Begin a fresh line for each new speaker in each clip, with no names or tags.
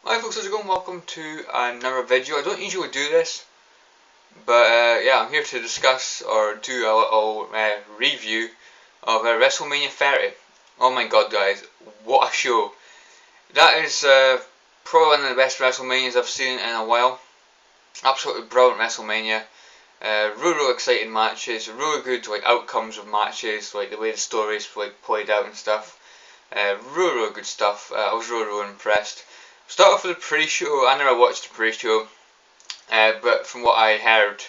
Hi folks, how's it going? Welcome to another video. I don't usually do this, but yeah, I'm here to discuss or do a little review of WrestleMania 30. Oh my god guys, what a show. That is probably one of the best WrestleManias I've seen in a while. Absolutely brilliant WrestleMania. Really exciting matches, really good outcomes of matches, like the way the stories played out and stuff. Really good stuff. I was really impressed. Start off with the pre-show. I never watched the pre-show, but from what I heard,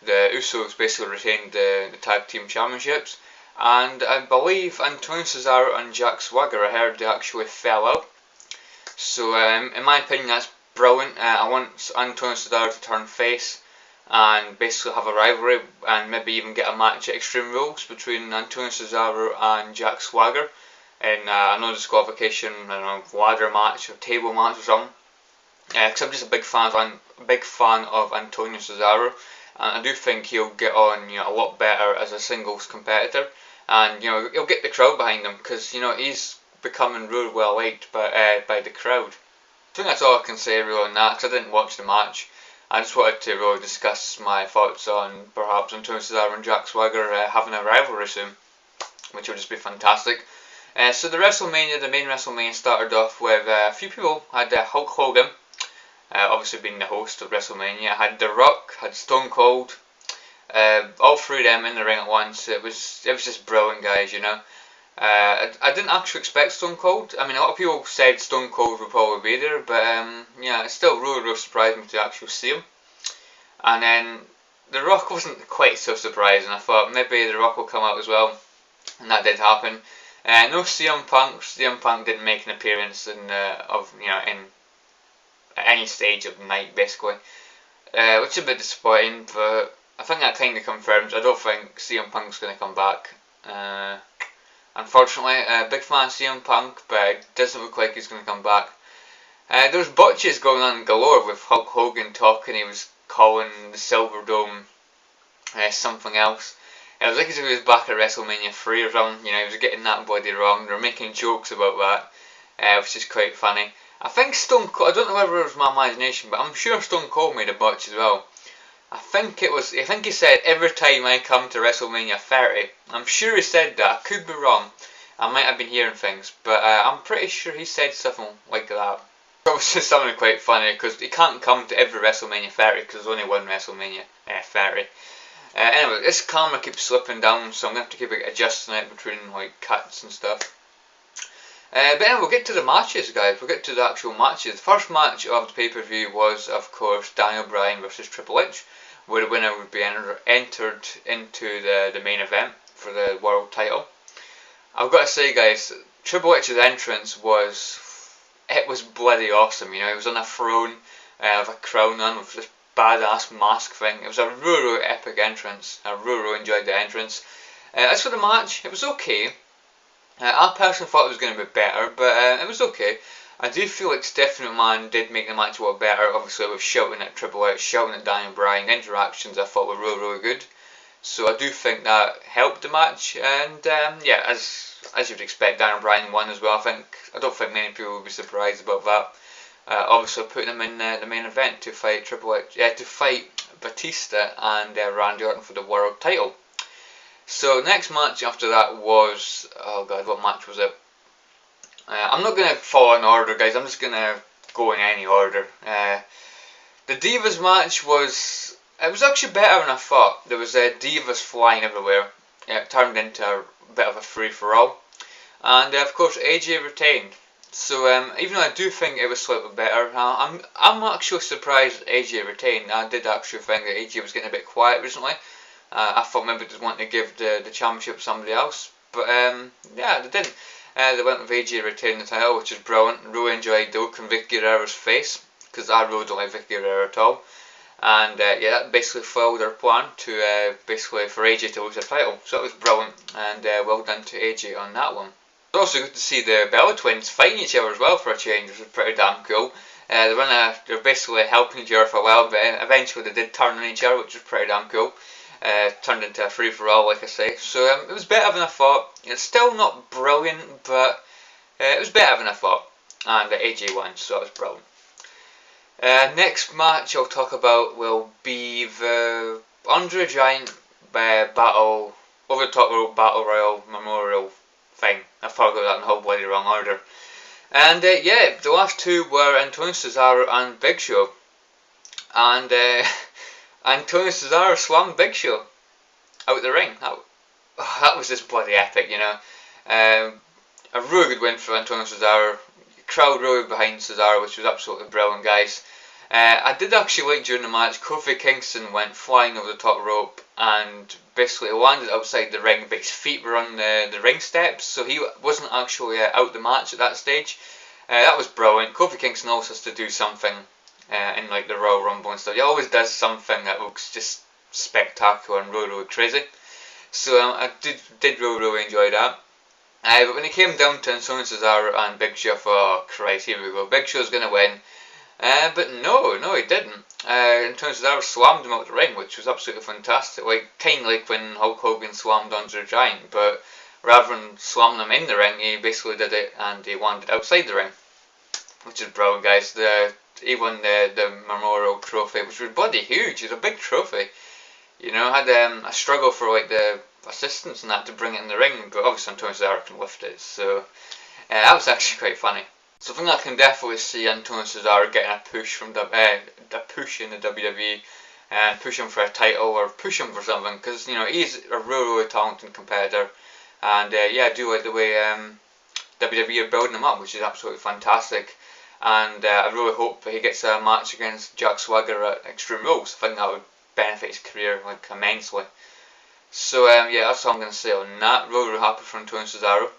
the Usos basically retained the tag team championships, and I believe Antonio Cesaro and Jack Swagger, I heard they actually fell out. So in my opinion, that's brilliant. I want Antonio Cesaro to turn face and basically have a rivalry and maybe even get a match at Extreme Rules between Antonio Cesaro and Jack Swagger in a no disqualification, I don't know, ladder match or table match or something. Because I'm just a big fan of Antonio Cesaro, and I do think he'll get on a lot better as a singles competitor, and he'll get the crowd behind him because he's becoming really well liked by the crowd. I think that's all I can say really on that, because I didn't watch the match. I just wanted to really discuss my thoughts on perhaps Antonio Cesaro and Jack Swagger having a rivalry soon, which will just be fantastic. So the main WrestleMania started off with a few people. Had Hulk Hogan, obviously being the host of WrestleMania. Had The Rock, had Stone Cold, all three of them in the ring at once. It was just brilliant, guys. I didn't actually expect Stone Cold. I mean, a lot of people said Stone Cold would probably be there, but yeah, it still really surprised me to actually see him. And then The Rock wasn't quite so surprising. I thought maybe The Rock will come out as well, and that did happen. No CM Punk. CM Punk didn't make an appearance in any stage of the night, basically, which is a bit disappointing. But I think that kind of confirms I don't think CM Punk's going to come back. Unfortunately, big fan of CM Punk, but it doesn't look like he's going to come back. There was botches going on galore with Hulk Hogan talking. He was calling the Silver Dome something else. It was like as if he was back at WrestleMania 3 or something. He was getting that body wrong. They were making jokes about that, which is quite funny. I think Stone Cold, I don't know whether it was my imagination, but I'm sure Stone Cold made a botch as well. I think he said, every time I come to WrestleMania 30. I'm sure he said that. I could be wrong. I might have been hearing things, but I'm pretty sure he said something like that. It was just something quite funny, because he can't come to every WrestleMania 30, because there's only one WrestleMania 30. Anyway, this camera keeps slipping down, so I'm going to have to keep adjusting it between cuts and stuff. But anyway, we'll get to the matches, guys. We'll get to the actual matches. The first match of the pay-per-view was, of course, Daniel Bryan versus Triple H, where the winner would be entered into the main event for the world title. I've got to say, guys, Triple H's entrance was bloody awesome. He was on a throne with a crown on, with this badass mask thing. It was a really epic entrance. I really enjoyed the entrance. As for the match, it was okay. I personally thought it was going to be better, but it was okay. I do feel like Stephanie McMahon did make the match a lot better, obviously with shouting at Triple H, shouting at Daniel Bryan. The interactions I thought were really good. So I do think that helped the match, and yeah, as you'd expect, Daniel Bryan won as well. I don't think many people would be surprised about that. Obviously putting him in the main event to fight to fight Batista and Randy Orton for the world title. So next match after that was, oh god, what match was it? I'm not going to follow an order, guys. I'm just going to go in any order. The Divas match was actually better than I thought. There was Divas flying everywhere. It turned into a bit of a free-for-all. And of course AJ retained. So even though I do think it was slightly better, I'm actually surprised AJ retained. I did actually think that AJ was getting a bit quiet recently. I thought maybe they wanted to give the championship to somebody else, but yeah, they didn't. They went with AJ retaining the title, which is brilliant. Really enjoyed the look on Vic Guerrero's face, because I really don't like Vic Guerrero at all. And yeah, that basically foiled their plan to basically for AJ to lose the title. So it was brilliant, and well done to AJ on that one. It's also good to see the Bella Twins fighting each other as well for a change, which was pretty damn cool. They're basically helping each other for a while, but eventually they did turn on each other, which was pretty damn cool. Turned into a free-for-all, like I say. So it was better than I thought. It's still not brilliant, but it was better than I thought. And AJ won, so it was brilliant. Next match I'll talk about will be the Andre Giant battle, over the top rope battle royal memorial thing. I probably got that in the whole bloody wrong order. And yeah, the last two were Antonio Cesaro and Big Show. And Antonio Cesaro slammed Big Show out the ring. That was just bloody epic, you know. A really good win for Antonio Cesaro. Crowd really behind Cesaro, which was absolutely brilliant, guys. I did actually like during the match, Kofi Kingston went flying over the top rope and basically landed outside the ring, but his feet were on the ring steps, so he wasn't actually out the match at that stage. That was brilliant. Kofi Kingston always has to do something in like the Royal Rumble and stuff. He always does something that looks just spectacular and really, really crazy. So I did really enjoy that. But when it came down to Antonio Cesaro and Big Show, oh Christ, here we go. Big Show's going to win. But no, he didn't. Antonio Cesaro slammed him out the ring, which was absolutely fantastic. Kind of like when Hulk Hogan slammed Andre the Giant, but rather than slamming him in the ring, he basically did it and he landed outside the ring, which is brilliant, guys. He won the memorial trophy, which was bloody huge. It's a big trophy. You know, had a struggle for like the assistants and that to bring it in the ring, but obviously Antonio Cesaro can lift it, so that was actually quite funny. So I think I can definitely see Antonio Cesaro getting a push from a push in the WWE, and push him for a title or push him for something, because you know he's a really talented competitor, and yeah, I do like the way WWE are building him up, which is absolutely fantastic. And I really hope that he gets a match against Jack Swagger at Extreme Rules. I think that would benefit his career like immensely. So yeah, that's all I'm going to say on that. Really happy for Antonio Cesaro.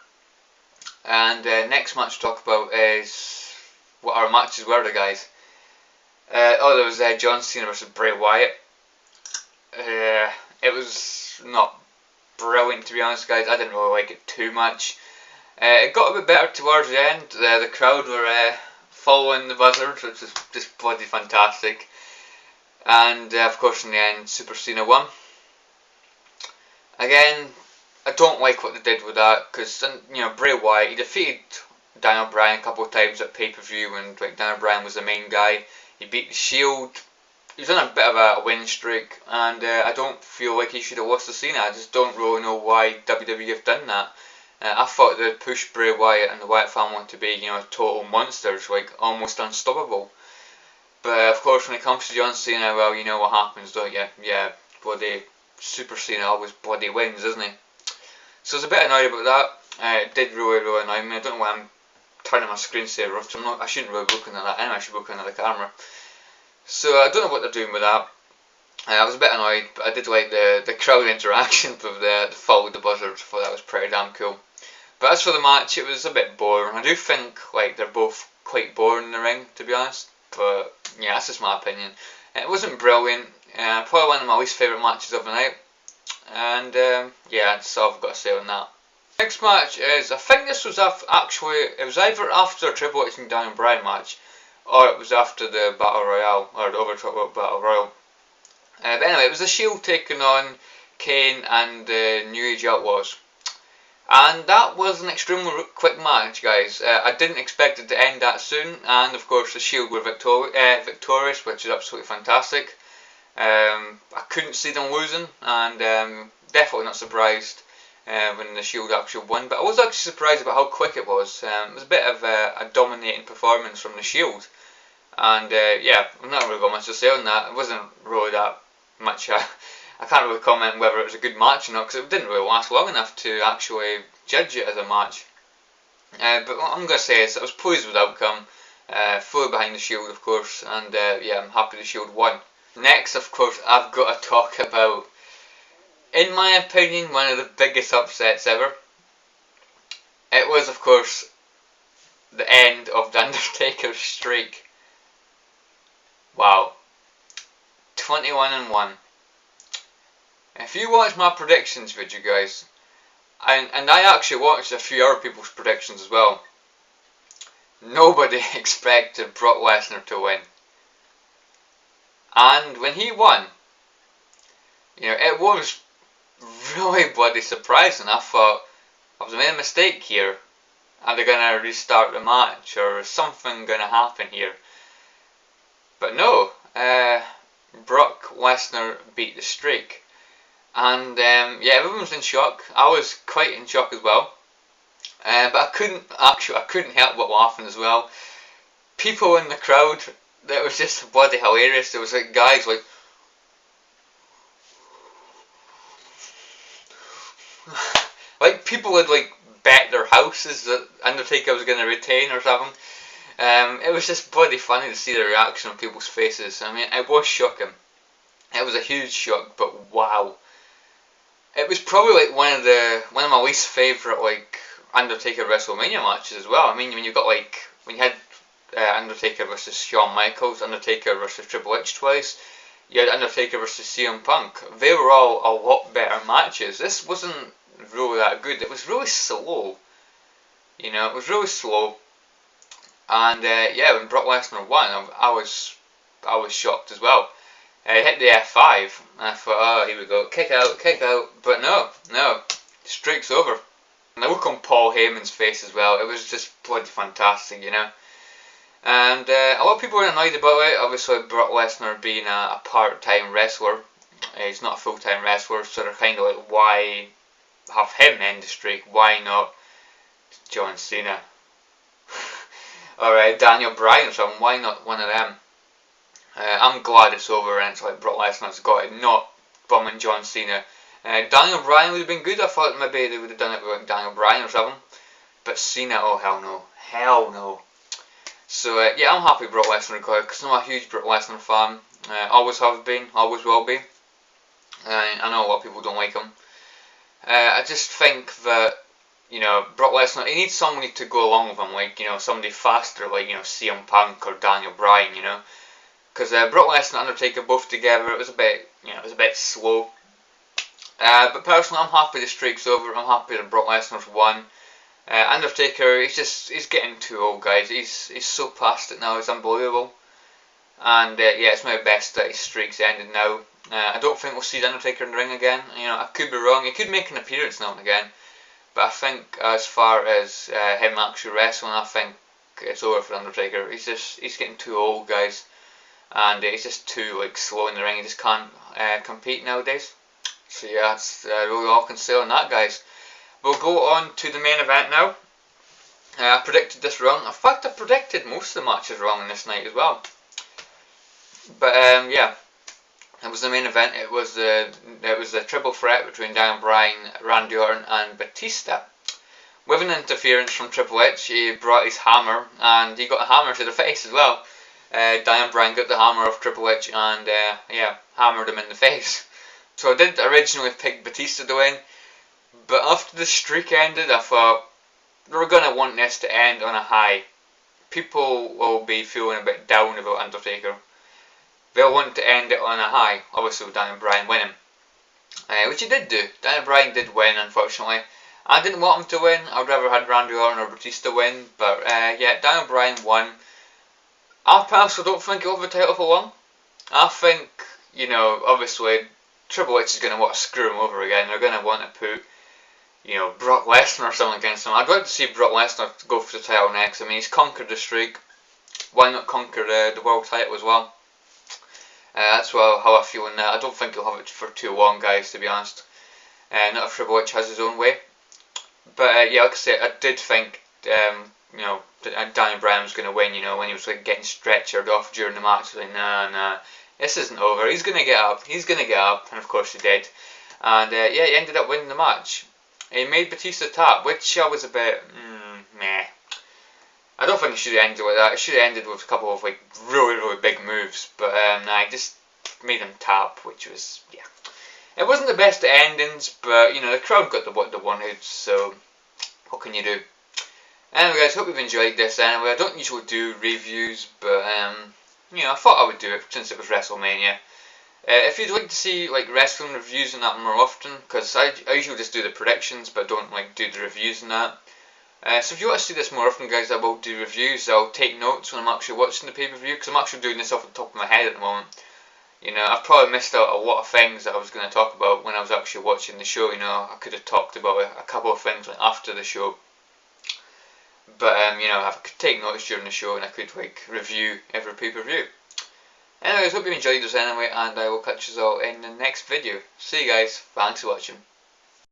And next match to talk about is what our matches were, guys. There was John Cena versus Bray Wyatt. It was not brilliant, to be honest, guys. I didn't really like it too much. It got a bit better towards the end. The crowd were following the Buzzards, which was just bloody fantastic. And of course, in the end, Super Cena won. Again, I don't like what they did with that, because you know Bray Wyatt, he defeated Daniel Bryan a couple of times at pay-per-view when like Daniel Bryan was the main guy. He beat the Shield. He was on a bit of a win streak, and I don't feel like he should have lost to Cena. I just don't really know why WWE have done that. I thought they'd push Bray Wyatt and the Wyatt family to be, you know, total monsters, like almost unstoppable. But of course, when it comes to John Cena, well, you know what happens, don't you? Yeah, bloody Super Cena always bloody wins, doesn't he? So I was a bit annoyed about that. It did really annoy me. I don't know why I'm turning my screensaver off. I shouldn't really be looking at that. Anyway, I should be looking at the camera. So I don't know what they're doing with that. I was a bit annoyed, but I did like the crowd interaction with the follow the Buzzards. I thought that was pretty damn cool. But as for the match, it was a bit boring. I do think like they're both quite boring in the ring, to be honest. But yeah, that's just my opinion. It wasn't brilliant. Probably one of my least favourite matches of the night. And yeah, that's all I've got to say on that. Next match is, I think this was actually, it was either after Triple H and Daniel Bryan match, or it was after the Battle Royale, or the Over Top Rope Battle Royal. But anyway, it was the Shield taking on Kane and the New Age Outlaws. And that was an extremely quick match, guys. I didn't expect it to end that soon, and of course the Shield were victorious, which is absolutely fantastic. I couldn't see them losing, and definitely not surprised when the Shield actually won. But I was actually surprised about how quick it was. It was a bit of a dominating performance from the Shield, and yeah, I've not really got much to say on that. It wasn't really that much. I can't really comment whether it was a good match or not, because it didn't really last long enough to actually judge it as a match. But what I'm going to say is I was pleased with the outcome, fully behind the Shield, of course, and yeah, I'm happy the Shield won. Next, of course, I've got to talk about, in my opinion, one of the biggest upsets ever. It was, of course, the end of The Undertaker's streak. Wow. 21-1. If you watch my predictions video, guys, and I actually watched a few other people's predictions as well, nobody expected Brock Lesnar to win. And when he won, you know, it was really bloody surprising. I thought, I was made a mistake here. Are they going to restart the match, or is something going to happen here? But no, Brock Lesnar beat the streak. And yeah, everyone was in shock. I was quite in shock as well. But I couldn't help but laughing as well. People in the crowd, that was just bloody hilarious. There was like guys like like people had like bet their houses that Undertaker was going to retain or something. It was just bloody funny to see the reaction on people's faces. I mean, it was shocking. It was a huge shock, but wow. It was probably like one of my least favourite like Undertaker WrestleMania matches as well. I mean, when you had Undertaker versus Shawn Michaels, Undertaker versus Triple H twice, you had Undertaker versus CM Punk. They were all a lot better matches. This wasn't really that good. It was really slow. You know, it was really slow. And yeah, when Brock Lesnar won, I was shocked as well. He hit the F5, and I thought, oh, here we go, kick out. But no, the streak's over. And the look on Paul Heyman's face as well, it was just bloody fantastic, you know. And a lot of people were annoyed about it. Obviously, Brock Lesnar being a part-time wrestler, he's not a full-time wrestler, so they're kind of like, why have him end the streak? Why not John Cena? Or Daniel Bryan or something, why not one of them? I'm glad it's over and it's like Brock Lesnar's got it, not bumming John Cena. Daniel Bryan would have been good. I thought maybe they would have done it with Daniel Bryan or something. But Cena, oh hell no. So yeah, I'm happy Brock Lesnar got it because I'm a huge Brock Lesnar fan. Always have been, always will be. I know a lot of people don't like him. I just think that, you know, Brock Lesnar, he needs somebody to go along with him, like, you know, somebody faster, like, you know, CM Punk or Daniel Bryan, you know. Because Brock Lesnar and Undertaker both together, it was a bit slow. But personally, I'm happy the streak's over. I'm happy that Brock Lesnar's won. Undertaker, he's getting too old, guys. He's so past it now. It's unbelievable. And yeah, it's my best that his streak's ended now. I don't think we'll see the Undertaker in the ring again. You know, I could be wrong. He could make an appearance now and again. But I think as far as him actually wrestling, I think it's over for Undertaker. He's getting too old, guys. And he's just too like slow in the ring. He just can't compete nowadays. So yeah, that's really all I can say on that, guys. We'll go on to the main event now. I predicted this wrong. In fact, I predicted most of the matches wrong in this night as well. But yeah, it was the main event. It was the triple threat between Daniel Bryan, Randy Orton, and Batista. With an interference from Triple H, he brought his hammer, and he got a hammer to the face as well. Daniel Bryan got the hammer off Triple H and yeah, hammered him in the face. So I did originally pick Batista to win, but after the streak ended, I thought we're going to want this to end on a high. People will be feeling a bit down about Undertaker. They'll want to end it on a high, obviously with Daniel Bryan winning. Which he did do. Daniel Bryan did win, unfortunately. I didn't want him to win. I'd rather had Randy Orton or Batista win, but yeah, Daniel Bryan won. I personally don't think he'll have the title for long. I think, you know, obviously Triple H is going to want to screw him over again. They're going to want to put, you know, Brock Lesnar or something against him. I'd like to see Brock Lesnar go for the title next. I mean, he's conquered the streak. Why not conquer the world title as well? That's how I feel in that. I don't think he'll have it for too long, guys, to be honest. Not if Triple H has his own way. But yeah, like I said, I did think, you know, Daniel Bryan was going to win, you know, when he was like getting stretchered off during the match. Like, nah, this isn't over. He's going to get up. And of course he did. And yeah, he ended up winning the match. He made Batista tap, which I was a bit, meh. I don't think it should have ended like that. It should have ended with a couple of like really big moves. But nah, I just made him tap, which was, yeah. It wasn't the best endings, but you know, the crowd got what they wanted, so what can you do? Anyway, guys, hope you've enjoyed this. Anyway, I don't usually do reviews, but you know, I thought I would do it since it was WrestleMania. If you'd like to see like wrestling reviews and that more often, because I usually just do the predictions, but don't like do the reviews and that. So if you want to see this more often, guys, I will do reviews. I'll take notes when I'm actually watching the pay-per-view, because I'm actually doing this off the top of my head at the moment. You know, I've probably missed out a lot of things that I was going to talk about when I was actually watching the show. You know, I could have talked about a couple of things like after the show. But, you know, I could take notes during the show and I could, like, review every pay-per-view. guys, hope you enjoyed this anyway, and I will catch you all in the next video. See you guys, thanks for watching.